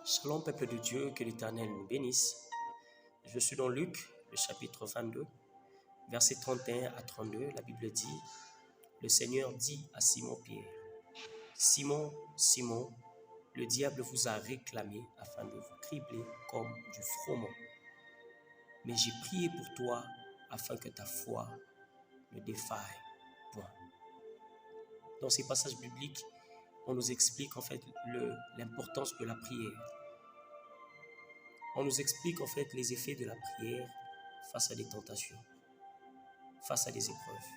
Shalom peuple de Dieu, que l'Éternel nous bénisse. Je suis dans Luc, le chapitre 22, versets 31 à 32. La Bible dit, le Seigneur dit à Simon-Pierre, « Simon, Simon, le diable vous a réclamé afin de vous cribler comme du froment. Mais j'ai prié pour toi afin que ta foi ne défaille point. » Dans ces passages bibliques, on nous explique en fait l'importance de la prière. On nous explique en fait les effets de la prière face à des tentations, face à des épreuves.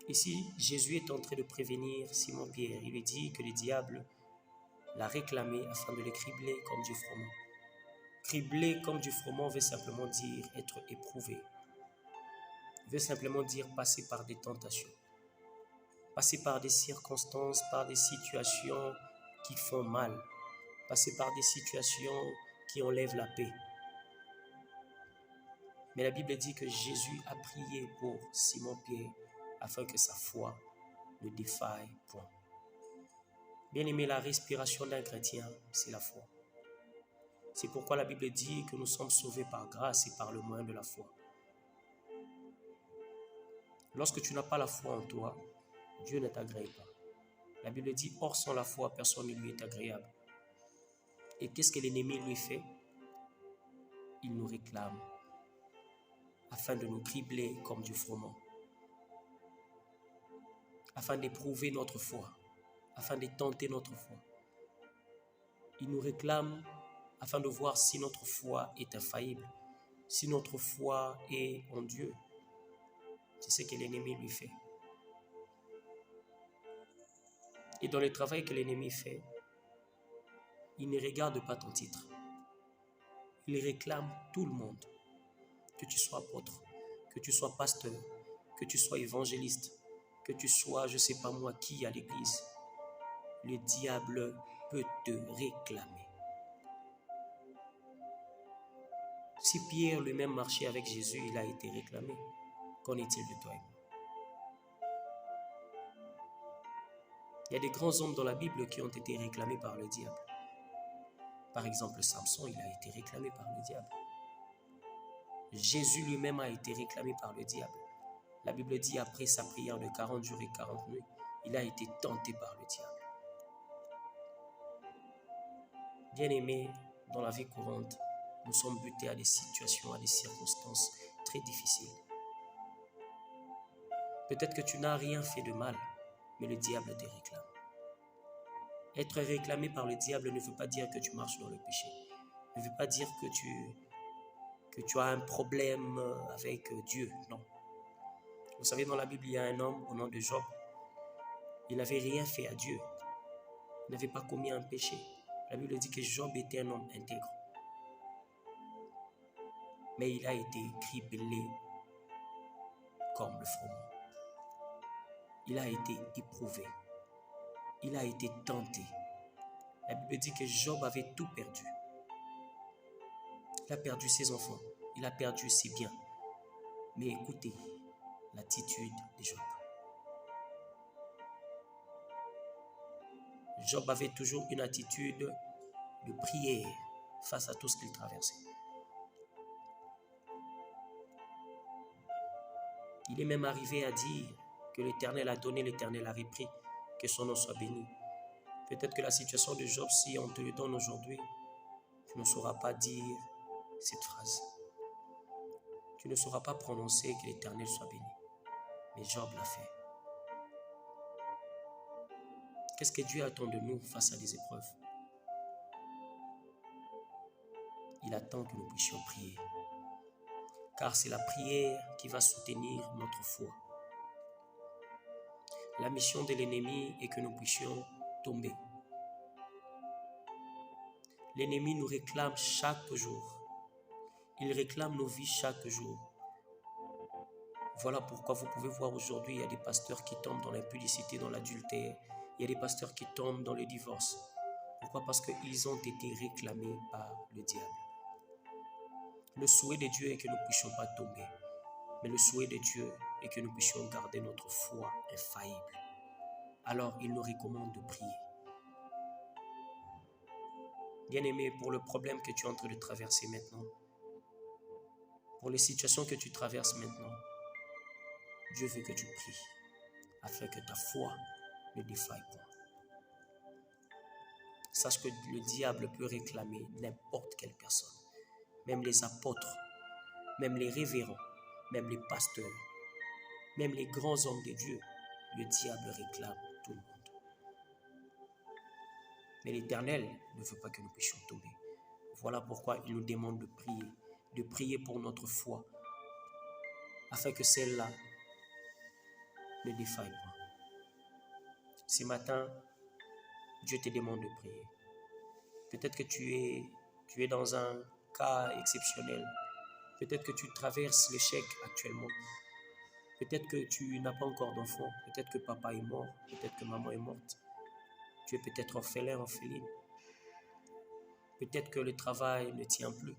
Ici, Jésus est en train de prévenir Simon-Pierre. Il lui dit que le diable l'a réclamé afin de le cribler comme du froment. Cribler comme du froment veut simplement dire être éprouvé. Veut simplement dire passer par des tentations, passer par des circonstances, par des situations qui font mal, passer par des situations qui enlèvent la paix. Mais la Bible dit que Jésus a prié pour Simon-Pierre afin que sa foi ne défaille point. Bien-aimé, la respiration d'un chrétien, c'est la foi. C'est pourquoi la Bible dit que nous sommes sauvés par grâce et par le moyen de la foi. Lorsque tu n'as pas la foi en toi, Dieu ne t'agrée pas. La Bible dit, or sans la foi, personne ne lui est agréable. Et qu'est-ce que l'ennemi lui fait? Il nous réclame afin de nous cribler comme du froment, afin d'éprouver notre foi, afin de tenter notre foi. Il nous réclame afin de voir si notre foi est infaillible, si notre foi est en Dieu. C'est ce que l'ennemi lui fait. Et dans le travail que l'ennemi fait, il ne regarde pas ton titre. Il réclame tout le monde. Que tu sois apôtre, que tu sois pasteur, que tu sois évangéliste, que tu sois, je ne sais pas moi qui à l'église. Le diable peut te réclamer. Si Pierre lui-même marchait avec Jésus, il a été réclamé. Qu'en est-il de toi et moi? Il y a des grands hommes dans la Bible qui ont été réclamés par le diable. Par exemple, Samson, il a été réclamé par le diable. Jésus lui-même a été réclamé par le diable. La Bible dit, après sa prière de 40 jours et 40 nuits, il a été tenté par le diable. Bien-aimés, dans la vie courante, nous sommes butés à des situations, à des circonstances très difficiles. Peut-être que tu n'as rien fait de mal, mais le diable te réclame. Être réclamé par le diable ne veut pas dire que tu marches dans le péché. Ne veut pas dire que tu as un problème avec Dieu, non. Vous savez, dans la Bible, il y a un homme au nom de Job. Il n'avait rien fait à Dieu. Il n'avait pas commis un péché. La Bible dit que Job était un homme intègre. Mais il a été criblé comme le froment. Il a été éprouvé. Il a été tenté. La Bible dit que Job avait tout perdu. Il a perdu ses enfants. Il a perdu ses biens. Mais écoutez l'attitude de Job. Job avait toujours une attitude de prière face à tout ce qu'il traversait. Il est même arrivé à dire que l'Éternel a donné, l'Éternel a repris, que son nom soit béni. Peut-être que la situation de Job, si on te le donne aujourd'hui, tu ne sauras pas dire cette phrase. Tu ne sauras pas prononcer que l'Éternel soit béni. Mais Job l'a fait. Qu'est-ce que Dieu attend de nous face à des épreuves? Il attend que nous puissions prier. Car c'est la prière qui va soutenir notre foi. La mission de l'ennemi est que nous puissions tomber. L'ennemi nous réclame chaque jour. Il réclame nos vies chaque jour. Voilà pourquoi vous pouvez voir aujourd'hui, il y a des pasteurs qui tombent dans l'impudicité, dans l'adultère. Il y a des pasteurs qui tombent dans le divorce. Pourquoi? Parce qu'ils ont été réclamés par le diable. Le souhait de Dieu est que nous ne puissions pas tomber. Mais le souhait de Dieu est que nous puissions garder notre foi infaillible. Alors, il nous recommande de prier. Bien-aimé, pour le problème que tu es en train de traverser maintenant, pour les situations que tu traverses maintenant, Dieu veut que tu pries afin que ta foi ne défaille point. Sache que le diable peut réclamer n'importe quelle personne, même les apôtres, même les révérends, même les pasteurs, même les grands hommes de Dieu. Le diable réclame tout le monde. Mais l'Éternel ne veut pas que nous puissions tomber. Voilà pourquoi il nous demande de prier pour notre foi, afin que celle-là ne défaille pas. Ce matin, Dieu te demande de prier. Peut-être que tu es dans un cas exceptionnel. Peut-être que tu traverses l'échec actuellement. Peut-être que tu n'as pas encore d'enfant. Peut-être que papa est mort. Peut-être que maman est morte. Tu es peut-être orphelin, orpheline. Peut-être que le travail ne tient plus.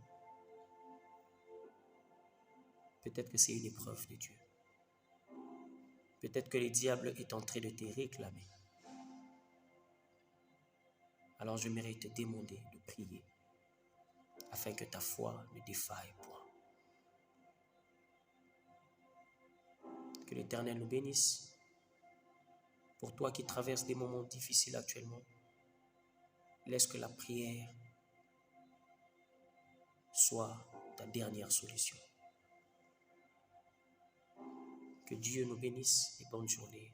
Peut-être que c'est une épreuve de Dieu. Peut-être que le diable est en train de te réclamer. Alors j'aimerais te demander de prier afin que ta foi ne défaille point. Que l'Éternel nous bénisse. Pour toi qui traverses des moments difficiles actuellement, laisse que la prière soit ta dernière solution. Que Dieu nous bénisse et bonne journée.